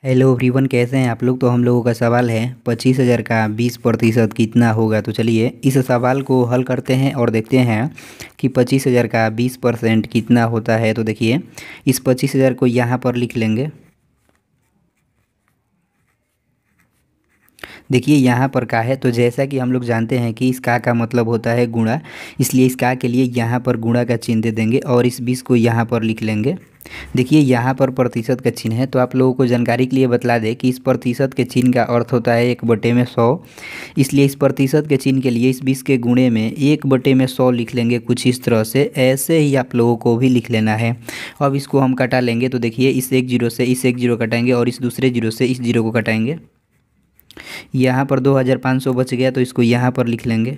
Hello everyone, कैसे हैं आप लोग। तो हम लोगों का सवाल है 25,000 का 20% कितना होगा। तो चलिए इस सवाल को हल करते हैं और देखते हैं कि 25,000 का 20% कितना होता है। तो देखिए इस 25,000 को यहाँ पर लिख लेंगे। देखिए यहाँ पर का है, तो जैसा कि हम लोग जानते हैं कि इस का मतलब होता है गुणा, इसलिए इस का के लिए यहाँ पर गुणा का चिन्ह दे देंगे और इस 20 को यहाँ पर लिख लेंगे। देखिए यहाँ पर प्रतिशत का चिन्ह है, तो आप लोगों को जानकारी के लिए बतला दें कि इस प्रतिशत के चिन्ह का अर्थ होता है 1/100। इसलिए इस प्रतिशत के चिन्ह के लिए इस 20 के गुणे में 1/100 लिख लेंगे। कुछ इस तरह से ऐसे ही आप लोगों को भी लिख लेना है। अब इसको हम कटा लेंगे, तो देखिए इस एक जीरो से इस एक जीरो कटाएंगे और इस दूसरे जीरो से इस जीरो को कटाएंगे। यहाँ पर 2500 बच गया, तो इसको यहाँ पर लिख लेंगे।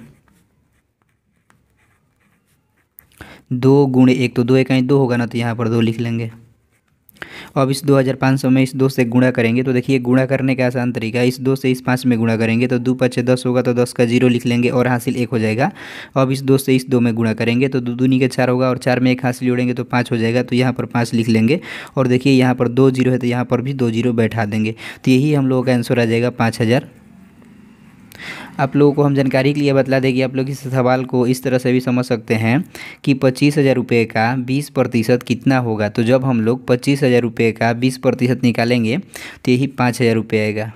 2 × 1, तो 2 × 1 = 2 होगा ना, तो यहाँ पर 2 लिख लेंगे। अब इस 2500 में इस 2 से गुणा करेंगे, तो देखिए गुणा करने का आसान तरीका है। इस 2 से इस 5 में गुणा करेंगे तो 2 × 5 = 10 होगा, तो 10 का 0 लिख लेंगे और हासिल 1 हो जाएगा। अब इस 2 से इस 2 में गुणा करेंगे तो 2 दूनी के 4 होगा और 4 में 1 हासिल जोड़ेंगे तो 5 हो जाएगा, तो यहाँ पर 5 लिख लेंगे। और देखिए यहाँ पर 2 जीरो है, तो यहाँ पर भी 2 जीरो बैठा देंगे। तो यही हम लोगों का आंसर आ जाएगा 5,000। आप लोगों को हम जानकारी के लिए बतला दें कि आप लोग इस सवाल को इस तरह से भी समझ सकते हैं कि 25,000 रुपये का 20% कितना होगा। तो जब हम लोग 25,000 रुपये का 20% निकालेंगे तो यही 5,000 रुपये आएगा।